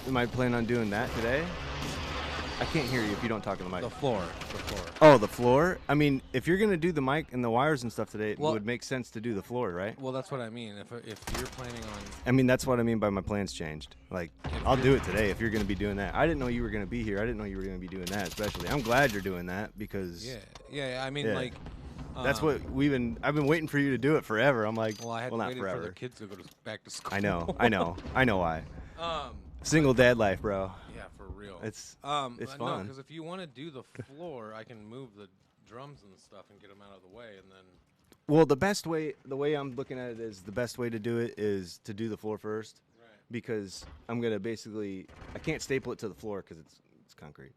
Am I planning on doing that today? I can't hear you if you don't talk in the mic. The floor. Oh, the floor? I mean, if you're going to do the mic and the wires and stuff today, it Well- would make sense to do the floor, right? Well, that's what I mean. If you're planning on, I mean, that's what I mean by my plans changed. Like, I'll do it today if you're going to be doing that. I didn't know you were going to be here. I didn't know you were going to be doing that, especially. I'm glad you're doing that because yeah. I mean, Yeah. like, that's what I've been waiting for you to do it forever. I'm like, well, I had not waited forever. for the kids to go back to school. I know why. Um, Single dad life, bro. yeah, for real. It's No, fun. because if you want to do the floor, I can move the drums and stuff and get them out of the way, and then. Well, the way I'm looking at it is the best way to do it is to do the floor first, Right. because I'm gonna I can't staple it to the floor because it's concrete.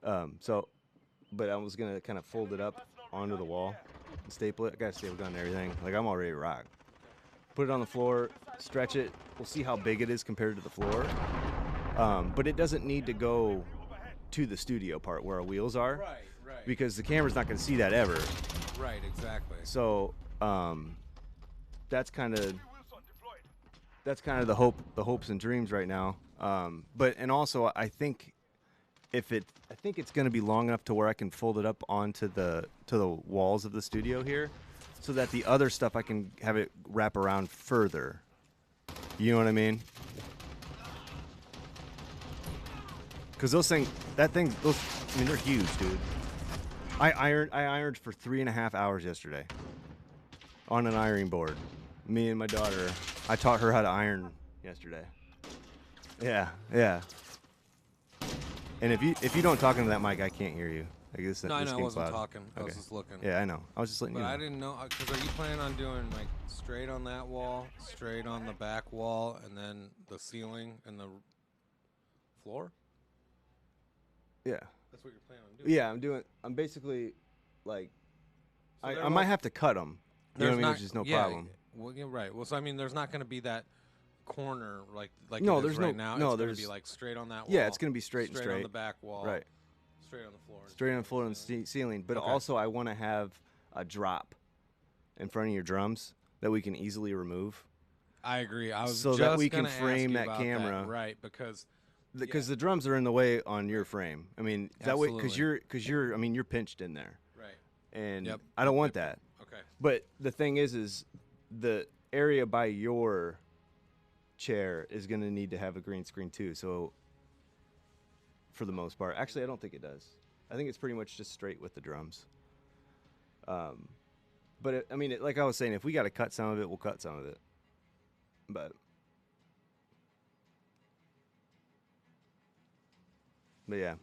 But I was gonna kind of fold it up onto the wall and staple it. I got a staple gun and everything. Like I'm all ready to rock. Put it on the floor, stretch it. We'll see how big it is compared to the floor. But it doesn't need to go to the studio part where our wheels are. Right. Because the camera's not going to see that ever. Right, exactly. So that's kind of the hopes and dreams right now. And also I think it's going to be long enough to where I can fold it up onto the walls of the studio here, so that the other stuff I can have it wrap around further. You know what I mean? Because they're huge, dude. I ironed for 3.5 hours yesterday on an ironing board. Me and my daughter, I taught her how to iron yesterday. Yeah. And if you don't talk into that mic, I can't hear you. I guess No, I this know I game's wasn't loud. talking. I was Okay. just looking. Yeah, I know. I was just letting But you know. I didn't know, because are you planning on doing like straight on that wall, straight on the back wall, and then the ceiling and the floor? Yeah. That's what you're planning on doing. Yeah, I'm basically like, So there I might won't- have to cut them. You know what I mean? Which is no problem. Well, yeah, right. Well, so I mean, there's not going to be that corner like No, it is there's right no- now. no, It's going there's- to be like straight on that wall. Yeah, it's going to be straight on and the back wall. Right. Straight on the floor. and Straight on the floor and ceiling. But Okay. also, I want to have a drop in front of your drums that we can easily remove. I agree. I was So just that we can gonna ask frame you that about camera. right? Because Because the drums are in the way on your frame. I mean, that way, because Absolutely. you're pinched in there. right. And Yep. I don't want Yep. that. Okay. But the thing is the area by your chair is going to need to have a green screen too. So for the most part, actually, I don't think it does. I think it's pretty much just straight with the drums. But like I was saying, if we got to cut some of it, we'll cut some of it. But yeah.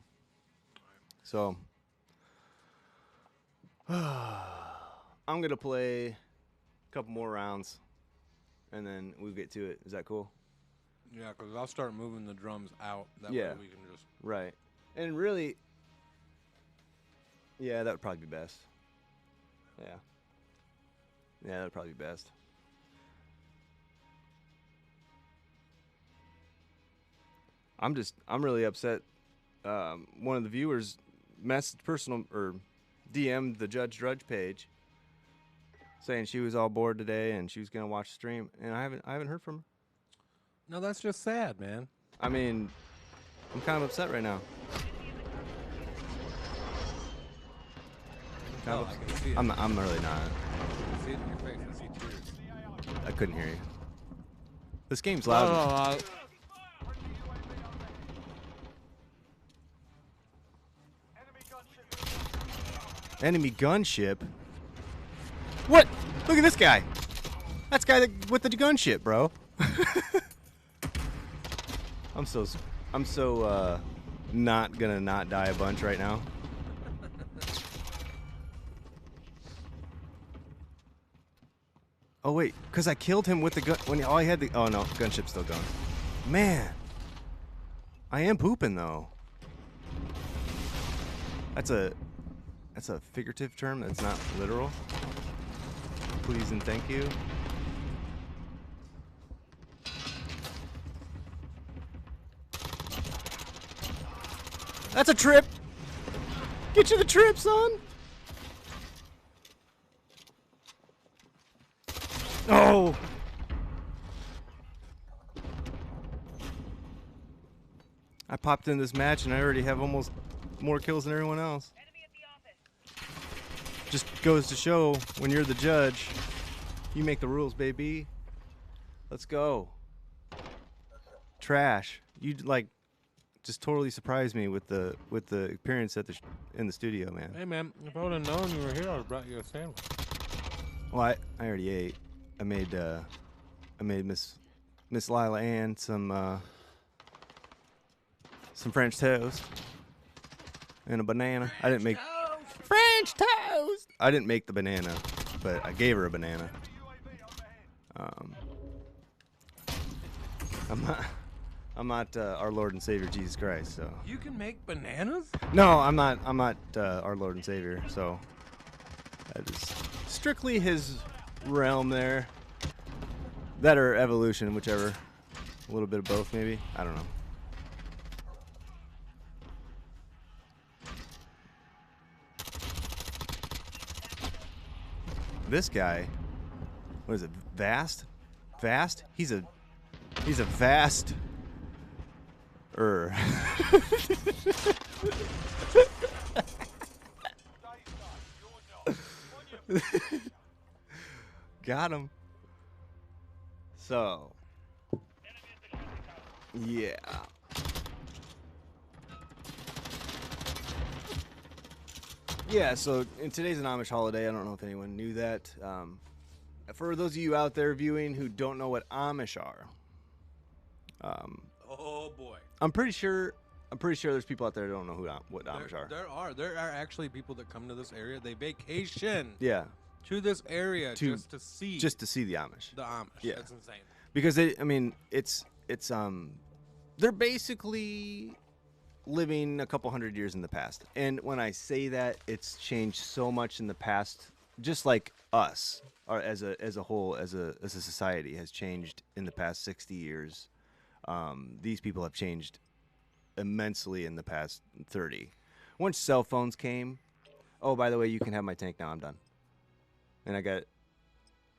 So I'm going to play a couple more rounds, and then we'll get to it. Is that cool? Yeah, because I'll start moving the drums out. That Yeah. way we can just. Right. And really, yeah, that would probably be best. Yeah. Yeah, that would probably be best. I'm really upset. One of the viewers DM'd the Drudge page saying she was all bored today and she was gonna watch the stream, and I haven't heard from her. No, that's just sad, man. I mean, I'm kind of upset right now. No, I can see it. I'm really not. I can see it in your face. I see tears. I couldn't hear you. This game's No, loud. Enemy gunship? What? Look at this guy. That's guy with the gunship, bro. I'm so not gonna not die a bunch right now. Oh wait, cause I killed him with the gun when all I had the. Oh no, gunship's still going. Man, I am pooping though. That's a figurative term. That's not literal. Please and thank you. That's a trip. Get you the trip, son. Oh. I popped in this match and I already have almost more kills than everyone else. Just goes to show when you're the judge, you make the rules, baby. Let's go. Trash. You like just totally surprised me with the appearance at in the studio, man. Hey, man, if I would have known you were here, I would have brought you a sandwich. Well, I already ate. I made Miss Lila Ann some French toast and a banana. I didn't make French toast. I didn't make the banana, but I gave her a banana. I'm not our Lord and Savior Jesus Christ, so. You can make bananas? No, I'm not our Lord and Savior, so that is strictly his realm there. That or evolution, whichever. A little bit of both, maybe. I don't know. This guy, what is it? Vast? He's a vast. Got him. So, yeah. Yeah, so in today's an Amish holiday. I don't know if anyone knew that. For those of you out there viewing who don't know what Amish are, oh boy, I'm pretty sure there's people out there that don't know what Amish are. There are actually people that come to this area. They vacation. Yeah. To this area just to see the Amish. The Amish. Yeah. That's insane. Because they're basically living a couple hundred years in the past. And when I say that, it's changed so much in the past, just like us, or as a whole, as a society has changed in the past 60 years. These people have changed immensely in the past 30. Once cell phones came, oh, by the way, you can have my tank now. I'm done. And I got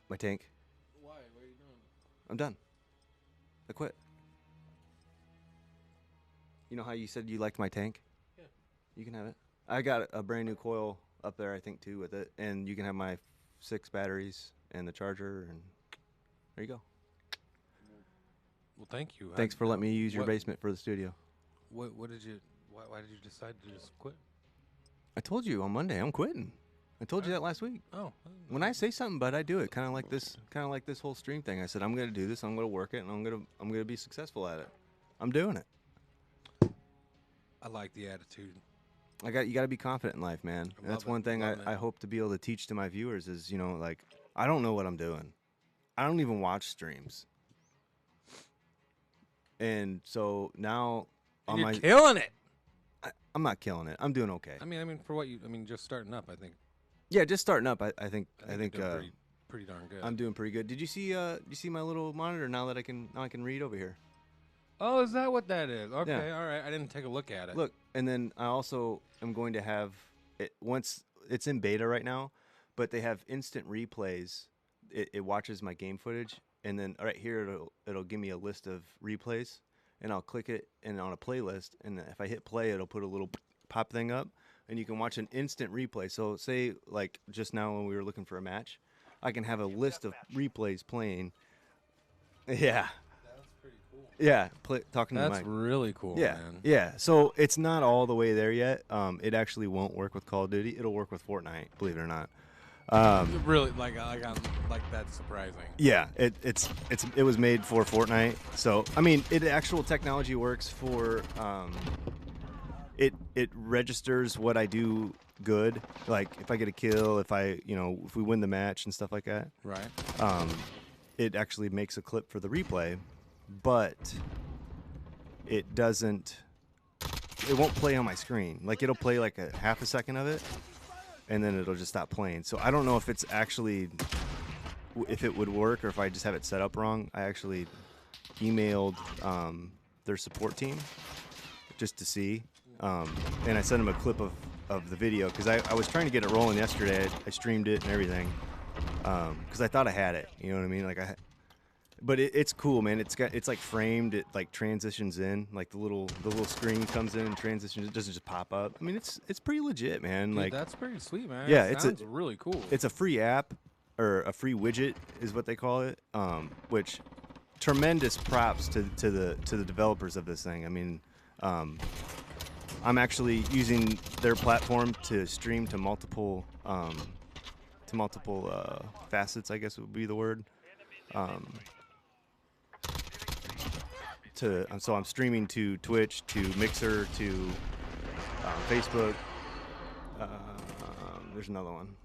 my tank. Why? What are you doing? I'm done. I quit. You know how you said you liked my tank? Yeah. You can have it. I got a brand new coil up there, I think, too, with it. And you can have my 6 batteries and the charger. And there you go. Well, thank you. Thanks for letting me use your basement for the studio. What did you? Why did you decide to just quit? I told you on Monday I'm quitting. I told you that last week. Oh. When I say something, bud, I do it. Kind of like this whole stream thing. I said I'm going to do this. I'm going to work it, and I'm going to be successful at it. I'm doing it. I like the attitude. You got to be confident in life, man. That's one thing I hope to be able to teach to my viewers is, like, I don't know what I'm doing. I don't even watch streams. And so now and you're killing it. I'm not killing it. I'm doing okay. I mean, for what just starting up, I think. Yeah, just starting up. I think pretty darn good. I'm doing pretty good. Did you see my little monitor now that I can read over here? Oh, is that what that is? Okay, Yeah. all right. I didn't take a look at it. Look, and then I also am going to have it once it's in beta right now, but they have instant replays. It watches my game footage, and then right here it'll give me a list of replays, and I'll click it and on a playlist, and if I hit play, it'll put a little pop thing up, and you can watch an instant replay. So say like just now when we were looking for a match, I can have a list of replays playing. Yeah. That's pretty cool. Yeah, talking to the mic. That's really cool, yeah, man. Yeah, so it's not all the way there yet. It actually won't work with Call of Duty. It'll work with Fortnite, believe it or not. Really, like that's surprising. Yeah, it was made for Fortnite. So I mean, actual technology works for. It registers what I do good. Like if I get a kill, if we win the match and stuff like that. Right. It actually makes a clip for the replay, but it doesn't. It won't play on my screen. Like it'll play like a half a second of it, and then it'll just stop playing. So I don't know if it's actually if it would work or if I just have it set up wrong. I actually emailed their support team just to see, and I sent them a clip of the video because I was trying to get it rolling yesterday. I streamed it and everything because I thought I had it. You know what I mean? Like But it's cool, man. It's like framed. It like transitions in, like the little screen comes in and transitions. It doesn't just pop up. I mean, it's pretty legit, man. Dude, like that's pretty sweet, man. yeah, It sounds really cool. it's a free app or a free widget is what they call it. Which tremendous props to the developers of this thing. I mean, I'm actually using their platform to stream to multiple facets, I guess would be the word. So I'm streaming to Twitch, to Mixer, to Facebook. There's another one.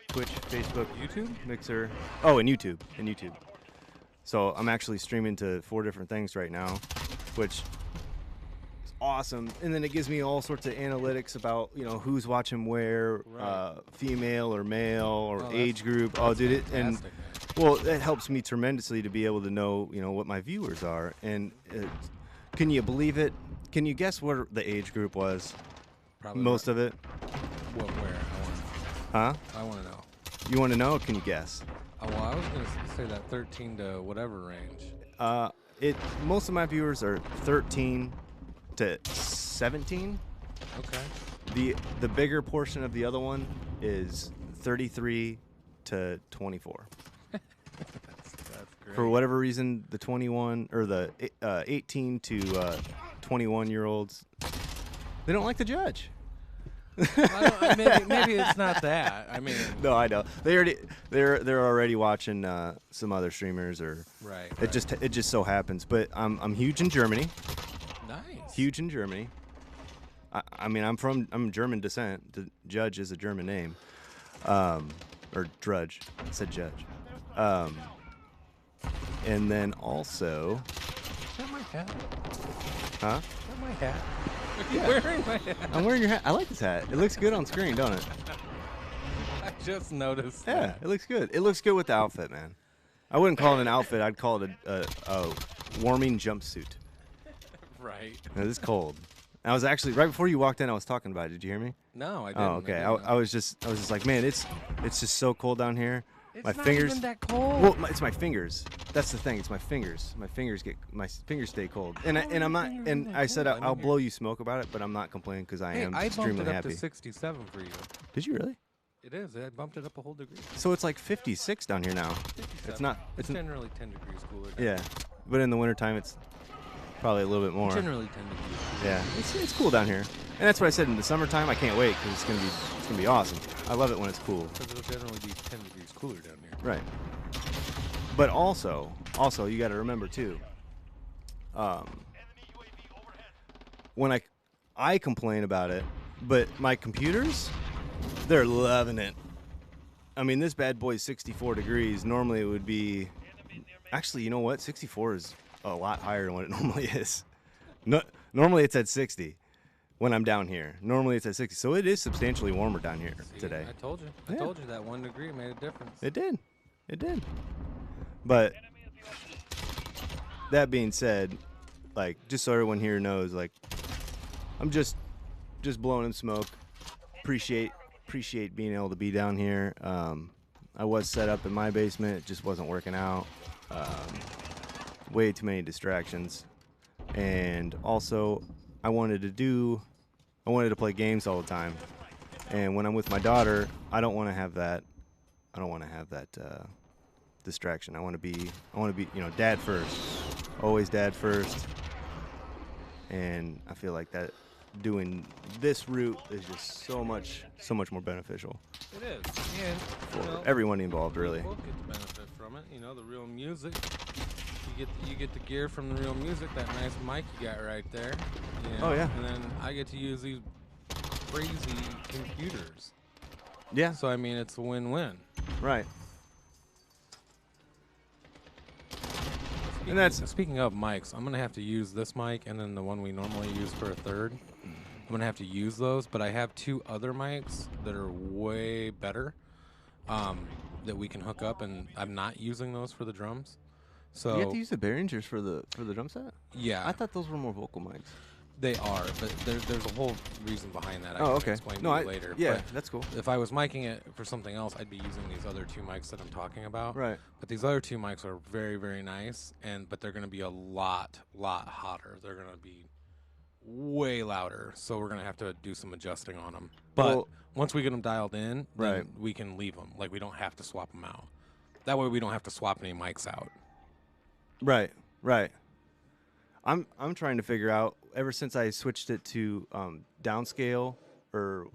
Twitch, Facebook, YouTube? Mixer. Oh, and YouTube. So I'm actually streaming to 4 different things right now, which is awesome. And then it gives me all sorts of analytics about, who's watching where, Right. Female or male or age group. That's Dude, fantastic, man. well, it helps me tremendously to be able to know, what my viewers are. And can you believe it? Can you guess what the age group was? Probably Most of it? What? Where? Huh? I want to know. You want to know? Or can you guess? Oh, well, I was gonna say that 13 to whatever range. Most of my viewers are 13 to 17. Okay. The bigger portion of the other one is 33 to 24. That's great. For whatever reason, the 21 or the 18 to 21 year olds, they don't like the judge. Maybe it's not that. I mean, No, I know. They're already watching some other streamers or right. It just so happens. But I'm huge in Germany. Nice. Huge in Germany. I mean, I'm German descent. The Judge is a German name, or Drudge. It said Judge. And then also, Is that my hat? huh? Is that my hat? Are you wearing my hat? I'm wearing your hat. I like this hat. It looks good on screen, don't it? I just noticed. Yeah, that. it looks good. It looks good with the outfit, man. I wouldn't call it an outfit. I'd call it a warming jumpsuit. Right. Now, this is cold. I was actually right before you walked in. I was talking about it. Did you hear me? No, I didn't. Oh, okay. I was just like, man, it's just so cold down here. It's My not fingers. even that cold. Well, it's my fingers. That's the thing. It's my fingers. My fingers stay cold. And I'm not. And I said I'll blow you smoke about it, but I'm not complaining because I am I bumped extremely it up happy. to 67 for you. Did you really? It is. I bumped it up a whole degree. So it's like 56 down here now. 57. It's not. It's generally 10 degrees cooler. Yeah, but in the wintertime it's probably a little bit more. Generally 10 degrees cooler. Yeah, it's cool down here, and that's what I said. In the summertime, I can't wait because it's gonna be awesome. I love it when it's cool. Because it'll generally be 10 degrees cooler down here. Right. But also you got to remember too. When I complain about it, but my computers, they're loving it. I mean, this bad boy's 64 degrees. Normally it would be, actually, you know what? 64 is a lot higher than what it normally is. No, normally it's at 60 when I'm down here. Normally it's at 60, so it is substantially warmer down here See, today. I told you. Yeah. I told you that 1 degree made a difference. It did. But that being said, like, just so everyone here knows, like, I'm just blowing in smoke. Appreciate being able to be down here. I was set up in my basement. It just wasn't working out. Way too many distractions. And also, I wanted to play games all the time. And when I'm with my daughter, I don't want to have that distraction. I want to be, dad first. Always dad first. And I feel like that doing this route is just so much more beneficial It is. And for everyone involved, really. We both get the benefit from it. The real music. You get the gear from the real music. That nice mic you got right there. Oh, yeah. And then I get to use these crazy computers. Yeah, So I mean, it's a win-win. right. And that's Speaking of mics, I'm gonna have to use this mic and then the one we normally use for a third. I'm gonna have to use those, but I have 2 other mics that are way better that we can hook up, and I'm not using those for the drums. So you have to use the Behringers for the drum set. yeah, I thought those were more vocal mics. They are, but there's a whole reason behind that. I Oh, can okay. explain No, to you later. yeah, But that's cool. if I was miking it for something else, I'd be using these other 2 mics that I'm talking about. Right. But these other 2 mics are very, very nice, but they're going to be a lot hotter. They're going to be way louder, so we're going to have to do some adjusting on them. But Well, once we get them dialed in, then Right. we can leave them. Like, we don't have to swap them out. That way we don't have to swap any mics out. Right. I'm trying to figure out, ever since I switched it to downscale or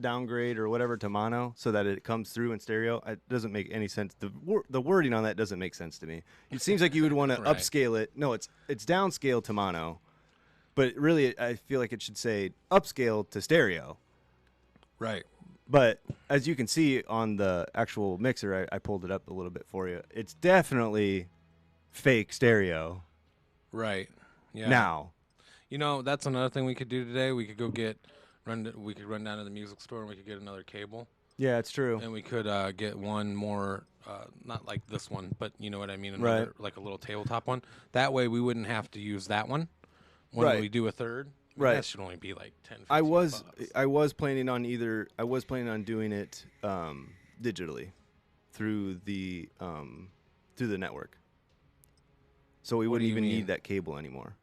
downgrade or whatever to mono so that it comes through in stereo, it doesn't make any sense. The wording on that doesn't make sense to me. It seems like you would want to Right. upscale it. No, it's downscale to mono. But really, I feel like it should say upscale to stereo. Right. But as you can see on the actual mixer, I pulled it up a little bit for you. It's definitely fake stereo Right. Yeah. now. You know, that's another thing we could do today. We could go we could run down to the music store and we could get another cable. Yeah, it's true. And we could get one more, not like this one, but you know what I mean, Right. like a little tabletop one. That way we wouldn't have to use that one when Right. we do a third. I mean, Right. That should only be like 10, 15 I was bucks. planning on doing it digitally through the network. So we What do wouldn't you even mean? need that cable anymore.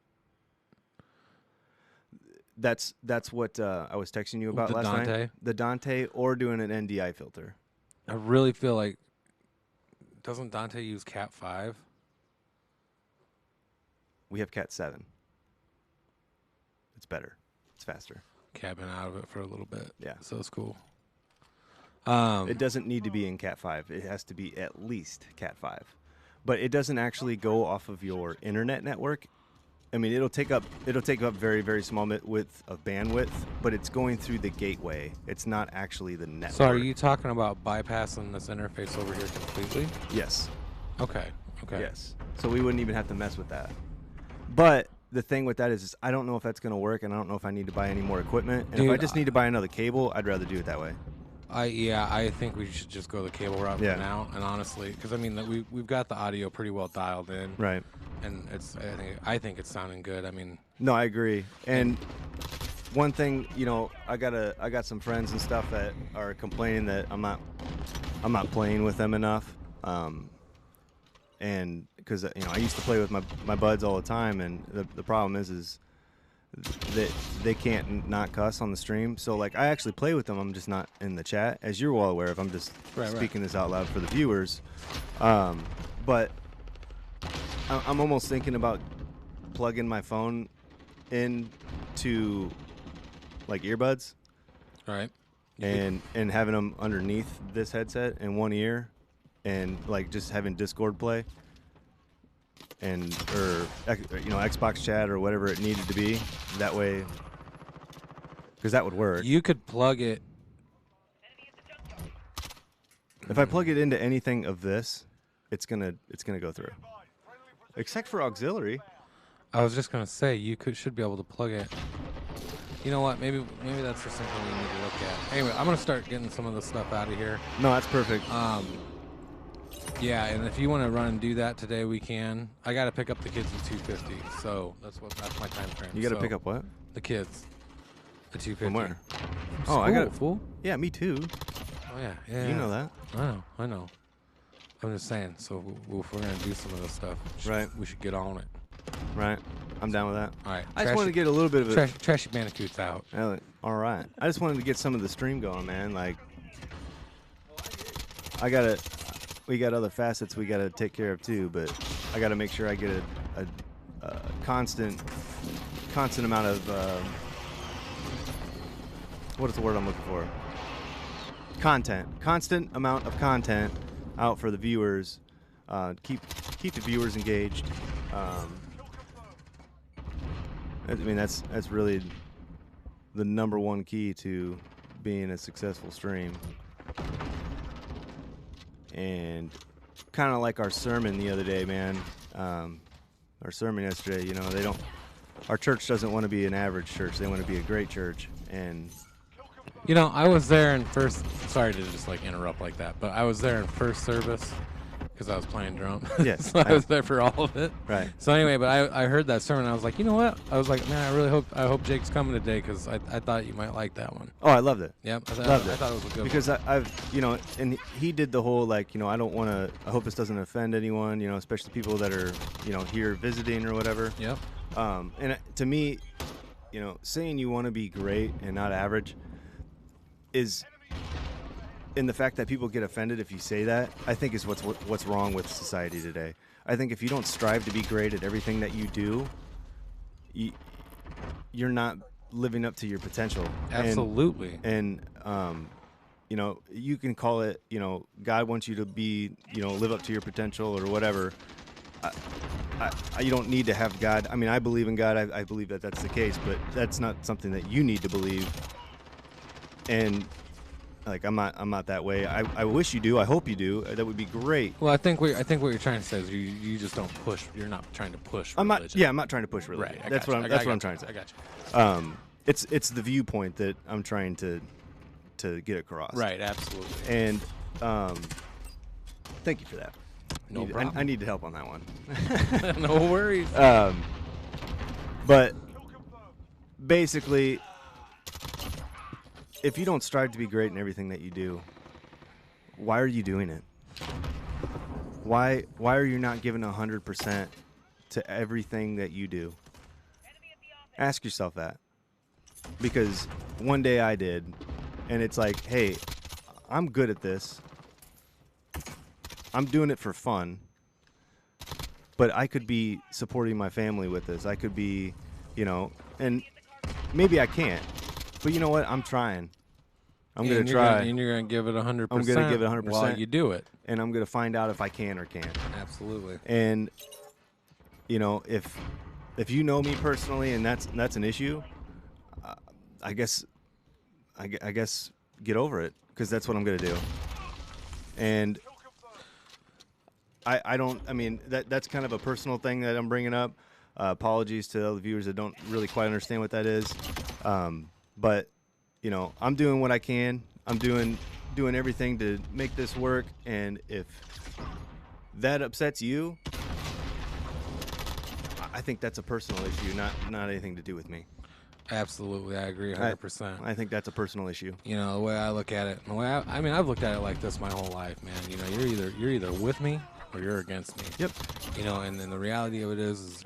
That's what I was texting you about The last Dante? night. The Dante, or doing an NDI filter. I really feel like, doesn't Dante use Cat 5? We have Cat 7. It's better. It's faster. Cat been out of it for a little bit. Yeah. So it's cool. It doesn't need to be in Cat 5. It has to be at least Cat 5. But it doesn't actually go off of your internet network. I mean, it'll take up very, very small width of bandwidth, but it's going through the gateway. It's not actually the network. So are you talking about bypassing this interface over here completely? Yes. Okay. Yes. So we wouldn't even have to mess with that. But the thing with that is I don't know if that's going to work, and I don't know if I need to buy any more equipment. And if I Dude, just need to buy another cable, I'd rather do it that way. I think we should just go the cable route Yeah. for now. And honestly, because I mean, we've got the audio pretty well dialed in, Right. and I think it's sounding good. I mean, No, I agree. And one thing, I got some friends and stuff that are complaining that I'm not playing with them enough. And because I used to play with my buds all the time, and the problem is that they can't not cuss on the stream. So like I actually play with them. I'm just not in the chat, as you're well aware of. I'm just speaking this out loud for the viewers. But I'm almost thinking about plugging my phone into like earbuds, right? and having them underneath this headset in one ear, and like just having Discord play, or Xbox chat or whatever it needed to be. That way, because that would work. You could plug it. If I plug it into anything of this, it's gonna go through, except for auxiliary. I was just gonna say should be able to plug it. You know what? Maybe that's just something we need to look at. Anyway, I'm gonna start getting some of this stuff out of here. No, that's perfect. Yeah, and if you want to run and do that today, we can. I got to pick up the kids at 2:50, so that's my time frame. You got to pick up what? The kids at 2:50. From where? School, I got fool. Yeah, me too. Oh yeah. You know that. I know. I'm just saying. So if we're gonna do some of this stuff, we should get on it. Right. I'm down with that. All right. I just wanted to get a little bit of it. Trashy Bandicoot's out. All right. I just wanted to get some of the stream going, man. Like, we got other facets we got to take care of too, but I got to make sure I get a constant amount of, what is the word I'm looking for? Constant amount of content out for the viewers. Keep the viewers engaged. I mean, that's really the number one key to being a successful stream. And kind of like our sermon the other day, man. Our sermon yesterday, our church doesn't want to be an average church. They want to be a great church. And I was there in first. Sorry to just like interrupt like that, but I was there in first service, because I was playing drum. Yeah, So I was there for all of it. Right. So anyway, but I heard that sermon. And I was like, you know what? I was like, man, I hope Jake's coming today because I thought you might like that one. Oh, I loved it. Yep. Loved it. I thought it was a good because one. I've and he did the whole like I don't want to. I hope this doesn't offend anyone. Especially people that are here visiting or whatever. Yep. And to me, saying you want to be great and not average is, in the fact that people get offended if you say that, I think is what's wrong with society today. I think if you don't strive to be great at everything that you do, you're not living up to your potential. Absolutely. And you can call it, God wants you to be, live up to your potential or whatever. You don't need to have God. I mean, I believe in God. I believe that that's the case, but that's not something that you need to believe. And like, I'm not that way. I wish you do. I hope you do. That would be great. Well, I think what you're trying to say is you just don't push. You're not trying to push religion. I'm not trying to push religion. Right. That's what I'm trying to say. I got you. It's the viewpoint that I'm trying to get across. Right. Absolutely. And thank you for that. No problem. I need help on that one. No worries. But basically, if you don't strive to be great in everything that you do, why are you doing it? Why are you not giving 100% to everything that you do? Ask yourself that. Because one day I did, and it's like, hey, I'm good at this. I'm doing it for fun, but I could be supporting my family with this. I could be, and maybe I can't, but you know what? I'm trying. I'm going to try. And you're going to give it 100%. I'm going to give it 100%. While you do it. And I'm going to find out if I can or can't. Absolutely. And, if you know me personally and that's an issue, I guess get over it, because that's what I'm going to do. And that's kind of a personal thing that I'm bringing up. Apologies to all the viewers that don't really quite understand what that is. But, I'm doing what I can. I'm doing everything to make this work. And if that upsets you, I think that's a personal issue, not anything to do with me. Absolutely, I agree 100%. I think that's a personal issue. The way I look at it, I've looked at it like this my whole life, man. You're either with me or you're against me. Yep. And then the reality of it is,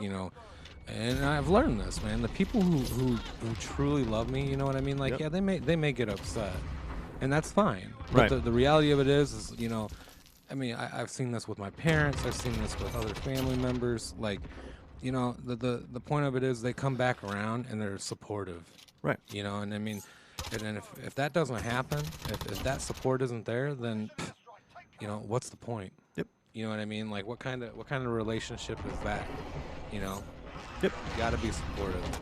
and I've learned this, man. The people who truly love me, you know what I mean? Like, yep. Yeah, they may get upset, and that's fine. Right. But the reality of it is, I've seen this with my parents. I've seen this with other family members. Like, the point of it is they come back around and they're supportive. Right. And I mean, and if that doesn't happen, if that support isn't there, then, what's the point? Yep. You know what I mean? Like, what kind of relationship is that? Yep. You gotta be supportive.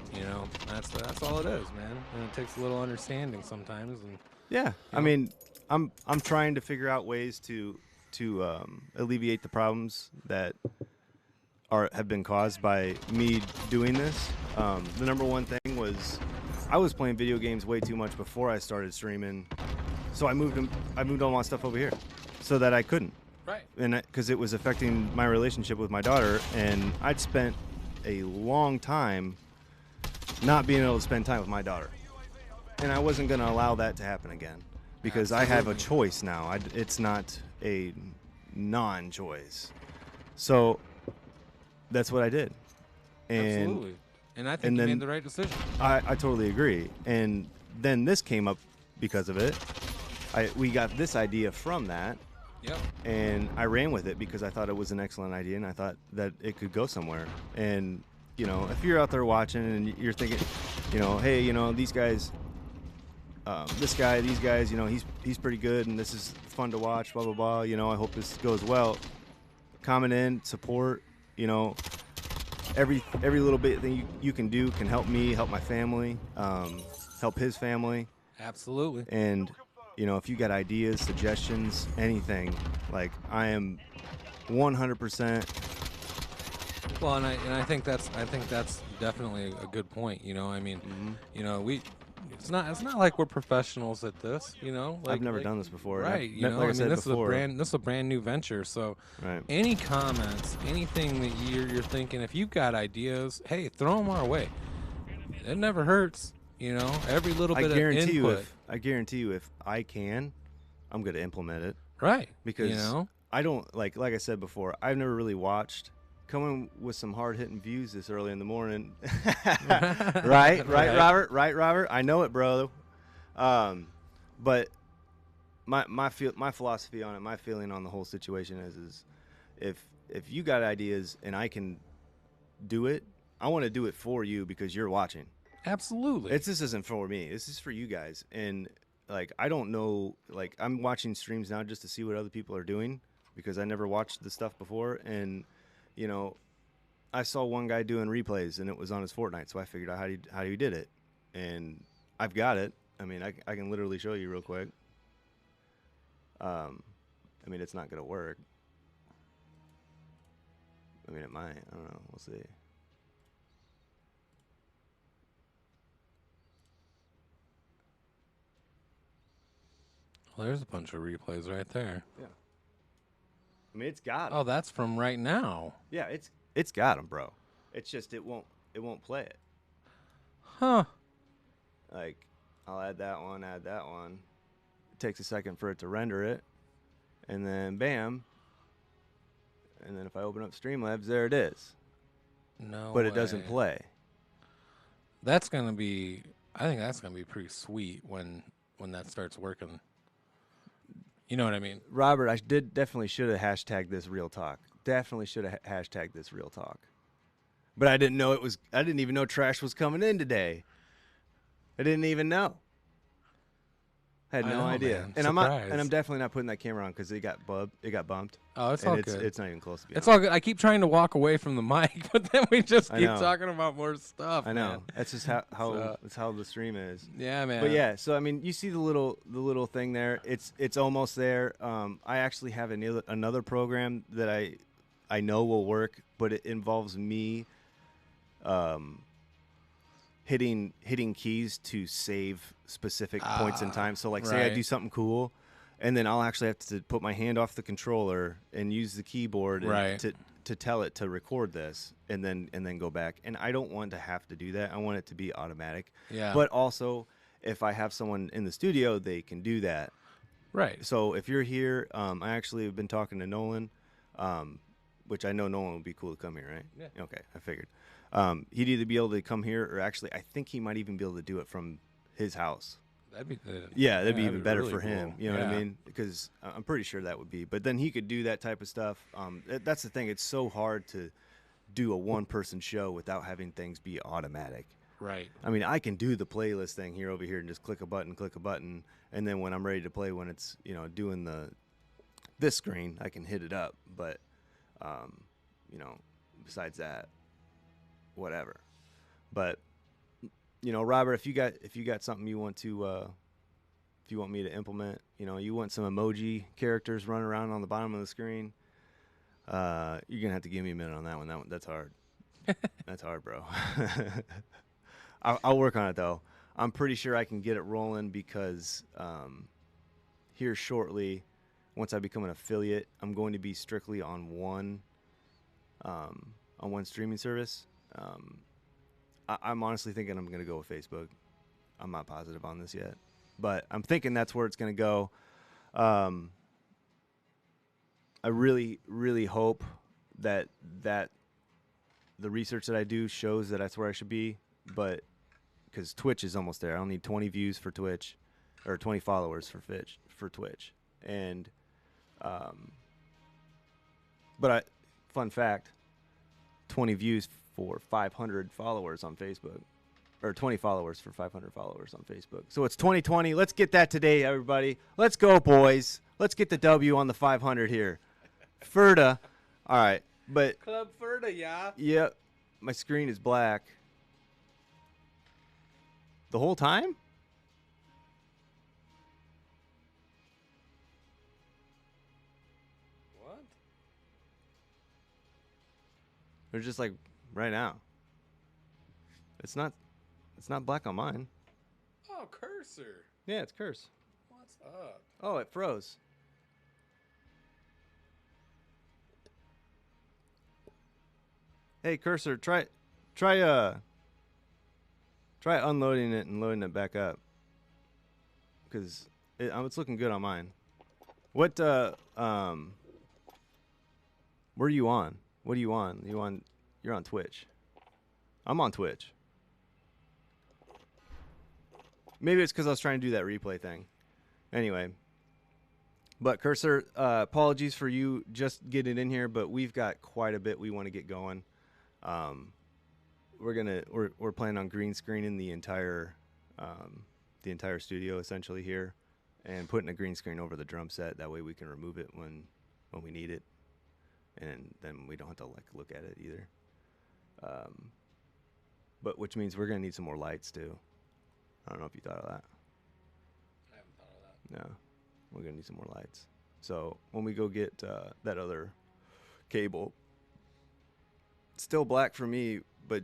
That's all it is, man. And it takes a little understanding sometimes. And yeah, I mean, I'm trying to figure out ways to alleviate the problems that have been caused by me doing this. The number one thing was I was playing video games way too much before I started streaming, so I moved all my stuff over here so that I couldn't. Right. And because it was affecting my relationship with my daughter, and I'd spent a long time not being able to spend time with my daughter, and I wasn't going to allow that to happen again, because I have a choice now. It's not a non-choice. So that's what I did. And absolutely. And I think you made the right decision. I totally agree. And then this came up because of it. We got this idea from that. Yep. And I ran with it because I thought it was an excellent idea, and I thought that it could go somewhere. And, if you're out there watching and you're thinking, hey, these guys, this guy, these guys, he's pretty good, and this is fun to watch, blah, blah, blah. I hope this goes well. Comment in, support, every little bit that you can do can help me, help my family, help his family. Absolutely. And if you got ideas, suggestions, anything, like, I am 100%. Well, and I think that's definitely a good point. I mean, mm-hmm. It's not like we're professionals at this, you know. I've never done this before. Right? You know, Like I I mean, said this before, this is a brand new venture. So, right? any comments, anything that you're thinking, if you've got ideas, hey, throw them our way. It never hurts, you know. Every little bit of input. I guarantee you, if I can, I'm going to implement it. Right. Because you know, I don't like I said before, I've never really watched. Coming with some hard hitting views this early in the morning, right, Robert, right, Robert. I know it, bro. But my philosophy on it, my feeling on the whole situation is if you got ideas and I can do it, I want to do it for you because you're watching. Absolutely. This isn't for me. This is for you guys. And like I don't know, like I'm watching streams now just to see what other people are doing because I never watched the stuff before. And you know, I saw one guy doing replays and it was on his Fortnite, so I figured out how he did it, and I've got it. I mean, I can literally show you real quick. I mean, it's not gonna work. I mean, it might. I don't know. We'll see. Well, there's a bunch of replays right there. Yeah. I mean, it's got 'em. Oh, that's from right now. Yeah, it's got them, bro. It's just it won't play it. Huh. Like, I'll add that one. It takes a second for it to render it, and then bam. And then if I open up Streamlabs, there it is. No. But it doesn't play. That's gonna be. I think that's gonna be pretty sweet when that starts working. You know what I mean? Robert, I definitely should have hashtagged this real talk. Definitely should have hashtagged this real talk. But I didn't know I didn't even know trash was coming in today. I didn't even know. I had no idea. Man. And Surprise. I'm definitely not putting that camera on because it got bumped. Oh, it's and all it's, good. It's not even close to be. It's all good. I keep trying to walk away from the mic, but then we just keep talking about more stuff. I know. Man. That's just that's how the stream is. Yeah, man. But yeah, so I mean, you see the little thing there. It's almost there. I actually have another program that I know will work, but it involves me hitting keys to save specific points in time. So like say I do something cool, and then I'll actually have to put my hand off the controller and use the keyboard to tell it to record this and then go back. And I don't want to have to do that. I want it to be automatic. Yeah. But also if I have someone in the studio, they can do that. Right. So if you're here, I actually have been talking to Nolan, which I know Nolan would be cool to come here, right? Yeah. Okay, I figured. He'd either be able to come here or actually I think he might even be able to do it from his house. That'd be good. Yeah, that'd be even better really for him. cool. You know what I mean? Because I'm pretty sure that would be. But then he could do that type of stuff. That's the thing. It's so hard to do a one-person show without having things be automatic. Right. I mean, I can do the playlist thing here over here and just click a button, and then when I'm ready to play, when it's doing this screen, I can hit it up. But besides that, whatever. But Robert, if you got something you want to if you want me to implement, you want some emoji characters running around on the bottom of the screen, you're gonna have to give me a minute on that one. That's hard. That's hard, bro. I'll work on it though. I'm pretty sure I can get it rolling because here shortly, once I become an affiliate, I'm going to be strictly on one streaming service. I'm honestly thinking I'm going to go with Facebook. I'm not positive on this yet, but I'm thinking that's where it's going to go. I really, really hope that the research that I do shows that that's where I should be, but because Twitch is almost there. I don't need 20 views for Twitch or 20 followers for Twitch. And, fun fact, 20 views for 500 followers on Facebook, or 20 followers for 500 followers on Facebook. So it's 2020. Let's get that today, everybody. Let's go, boys. Let's get the W on the 500 here. Ferda. All right. But Club Ferda, yeah. Yep. My screen is black. The whole time? What? They're just like right now. It's not black on mine. Oh, Cursor. Yeah, it's Curse. What's up? Oh, it froze. Hey, Cursor, try unloading it and loading it back up. Because it's looking good on mine. What, where are you on? What are you on? You're on Twitch. I'm on Twitch. Maybe it's because I was trying to do that replay thing. Anyway. But Cursor, apologies for you just getting in here, but we've got quite a bit we want to get going. We're planning on green screening the entire studio essentially here, and putting a green screen over the drum set. That way we can remove it when we need it, and then we don't have to look at it either. But which means we're gonna need some more lights too. I don't know if you thought of that. I haven't thought of that. No, we're gonna need some more lights. So when we go get that other cable, it's still black for me, but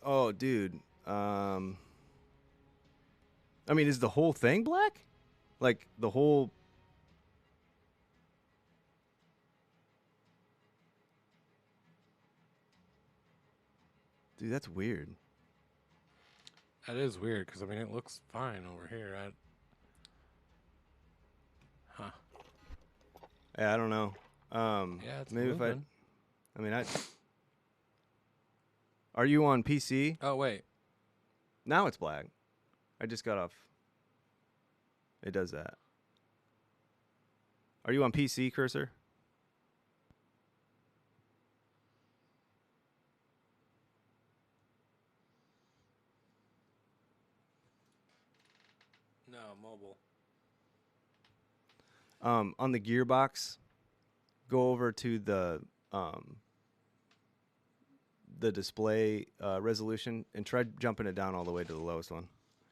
oh, dude. I mean, is the whole thing black? Like the whole. Dude, that's weird. That is weird because I mean it looks fine over here. Huh? Yeah, I don't know. Yeah, it's maybe moving. Are you on PC? Oh wait. Now it's black. I just got off. It does that. Are you on PC, Cursor? No, mobile. On the gearbox, go over to the display resolution and try jumping it down all the way to the lowest one.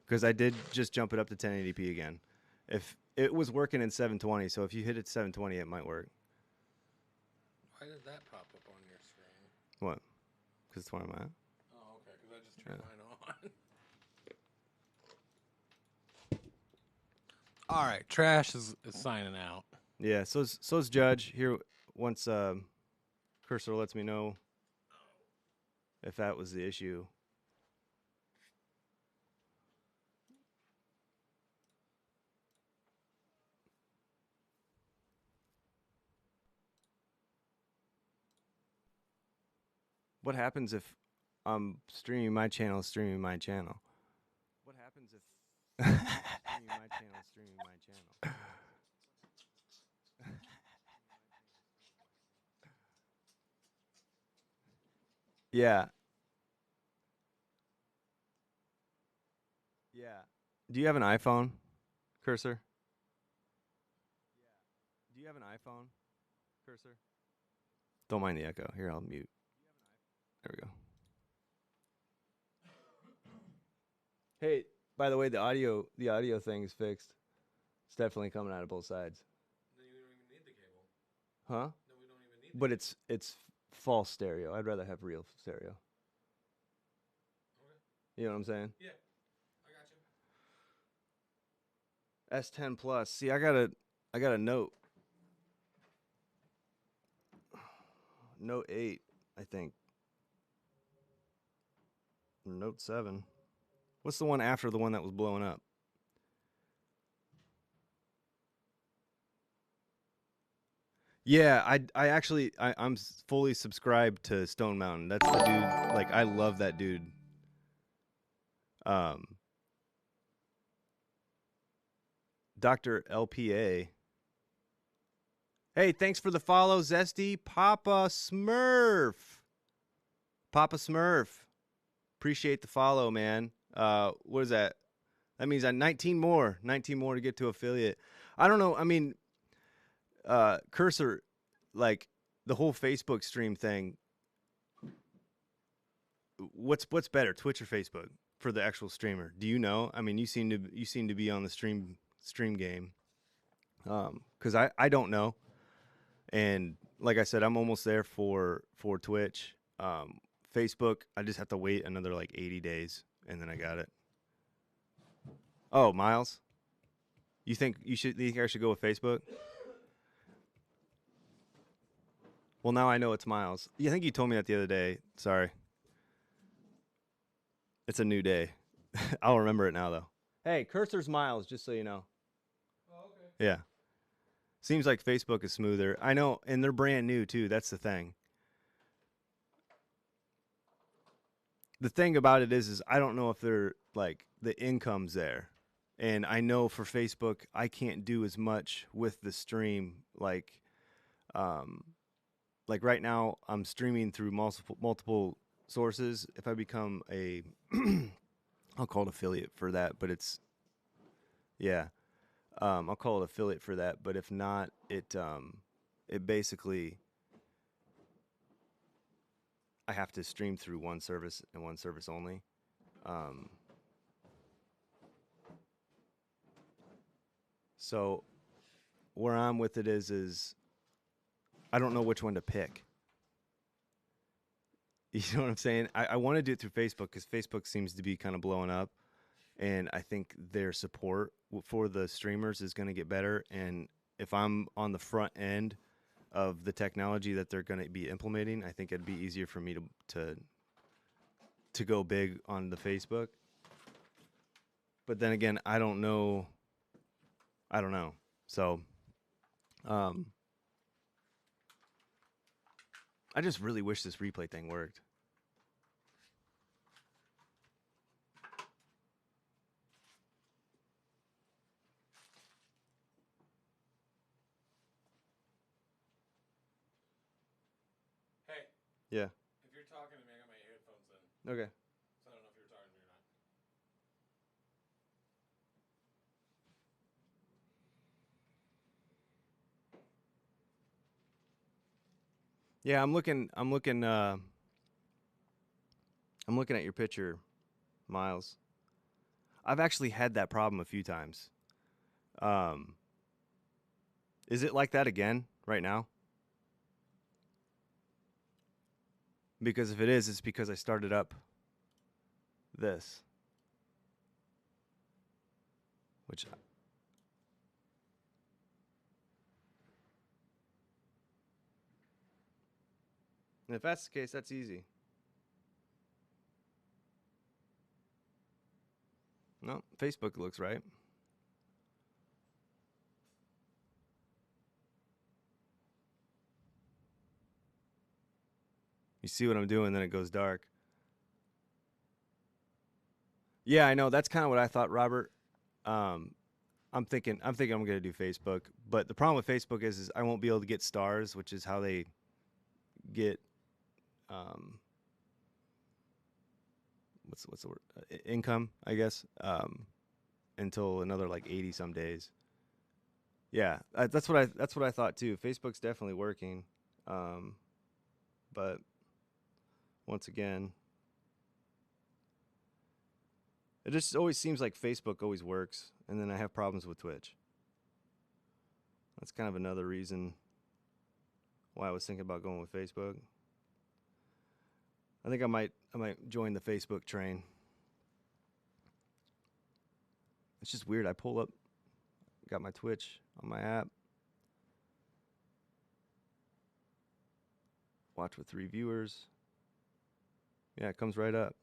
Because I did just jump it up to 1080p again. If it was working in 720, so if you hit it 720, it might work. Why did that pop up on your screen? What? Because it's one of mine. Oh, okay. Because I just turned mine on. All right, Trash is signing out. Yeah, so's Judge here. Once Cursor lets me know if that was the issue. What happens if I'm streaming my channel? What happens if streaming my channel? Yeah. Yeah. Do you have an iPhone, Cursor? Do you have an iPhone, Cursor? Don't mind the echo. Here, I'll mute. There we go. Hey, by the way, the audio thing is fixed. It's definitely coming out of both sides. Then you don't even need the cable. Huh? Then we don't even need. But it's false stereo. I'd rather have real stereo. Okay. You know what I'm saying? Yeah, I got you. S10 Plus. See, I got a Note 8, I think. Note 7. What's the one after the one that was blowing up? Yeah, I'm fully subscribed to Stone Mountain. That's the dude. Like, I love that dude. Dr. LPA. Hey, thanks for the follow, Zesty. Papa Smurf. Appreciate the follow, man. What is that? That means 19 more to get to affiliate. I don't know. I mean, Cursor, like the whole Facebook stream thing. What's better, Twitch or Facebook for the actual streamer? Do you know? I mean, you seem to be on the stream game. Because I don't know. And like I said, I'm almost there for Twitch. Facebook, I just have to wait another like 80 days, and then I got it. Oh, Miles. You think you think I should go with Facebook? Well, now I know it's Miles. Yeah, I think you told me that the other day. Sorry. It's a new day. I'll remember it now though. Hey, cursor's Miles, just so you know. Oh, okay. Yeah. Seems like Facebook is smoother. I know, and they're brand new too. That's the thing. The thing about it is I don't know if they're like the income's there. And I know for Facebook, I can't do as much with the stream. Um, like right now, I'm streaming through multiple sources. If I become a, I'll call it affiliate for that. But it's yeah, I'll call it affiliate for that. But if not, it basically I have to stream through one service and one service only. Um, so where I'm with it is I don't know which one to pick. You know what I'm saying? I want to do it through Facebook because Facebook seems to be kind of blowing up, and I think their support for the streamers is going to get better. And if I'm on the front end of the technology that they're going to be implementing, I think it'd be easier for me to go big on the Facebook. But then again, I don't know. I don't know. So, um, I just really wish this replay thing worked. Hey, Yeah. if you're talking to me, I got my headphones in, Okay. so I don't know if you're talking to me or not. Yeah, I'm looking. I'm looking at your picture, Miles. I've actually had that problem a few times. Um, is it like that again right now? Because if it is, it's because I started up this, which and if that's the case, that's easy. No, Facebook looks right. You see what I'm doing, then it goes dark. Yeah, I know. That's kind of what I thought, Robert. Um, I'm thinking I'm gonna do Facebook, but the problem with Facebook is I won't be able to get stars, which is how they get um, what's the word income, I guess, until another like 80 some days. Yeah, that's what I thought too. Facebook's definitely working, um, but once again, it just always seems like Facebook always works, and then I have problems with Twitch. That's kind of another reason why I was thinking about going with Facebook. I think I might join the Facebook train. It's just weird. I pull up, got my Twitch on my app, watch with 3 viewers. Yeah, it comes right up.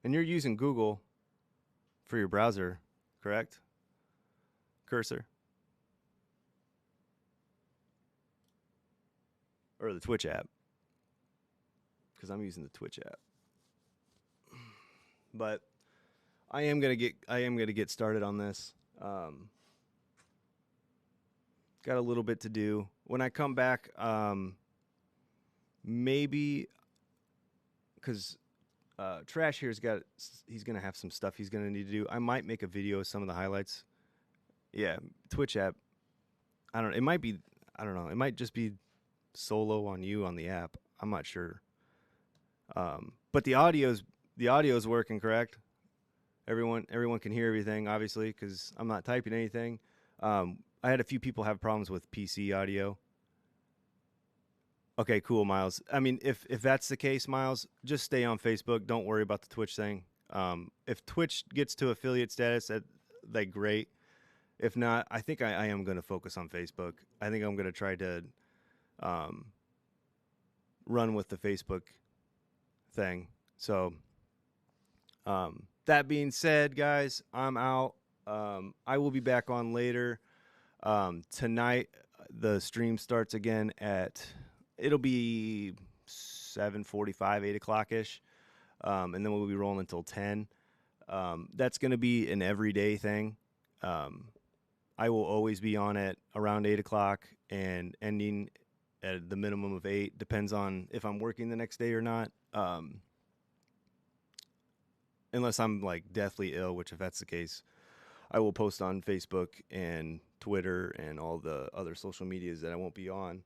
And you're using Google for your browser, correct? Cursor. Or the Twitch app. Because I'm using the Twitch app. But I am gonna get started on this. Got a little bit to do. When I come back, maybe because Trash he's gonna have some stuff he's gonna need to do. I might make a video of some of the highlights. Yeah, Twitch app. I don't. It might be. I don't know. It might just be solo on you on the app. I'm not sure. But the audio's working, correct? Everyone can hear everything, obviously, because I'm not typing anything. I had a few people have problems with PC audio. Okay, cool, Miles. I mean, if that's the case, Miles, just stay on Facebook. Don't worry about the Twitch thing. If Twitch gets to affiliate status, that great. If not, I think I am going to focus on Facebook. I think I'm going to try to um, run with the Facebook thing. So, that being said, guys, I'm out. I will be back on later. Tonight, the stream starts again it'll be 7:45, 8 o'clock ish. And then we'll be rolling until 10. That's going to be an everyday thing. I will always be on at around 8 o'clock and ending at the minimum of 8. Depends on if I'm working the next day or not. Unless I'm like deathly ill, which if that's the case, I will post on Facebook and Twitter and all the other social medias that I won't be on.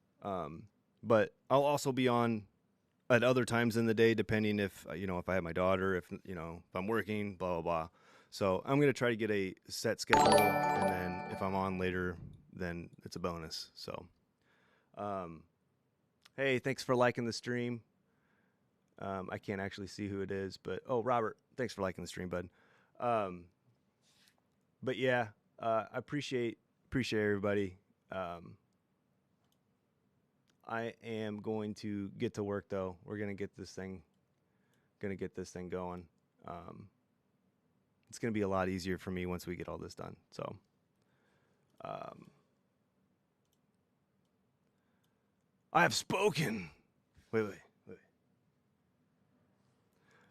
But I'll also be on at other times in the day, depending if if I have my daughter, if if I'm working, blah blah blah. So I'm gonna try to get a set schedule, and then if I'm on later, then it's a bonus. So, hey, thanks for liking the stream. I can't actually see who it is, but Robert, thanks for liking the stream, bud. But yeah, I appreciate everybody. I am going to get to work though. We're gonna get this thing going. It's gonna be a lot easier for me once we get all this done. So, I have spoken. Wait.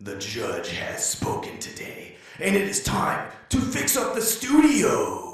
The judge has spoken today, and it is time to fix up the studio.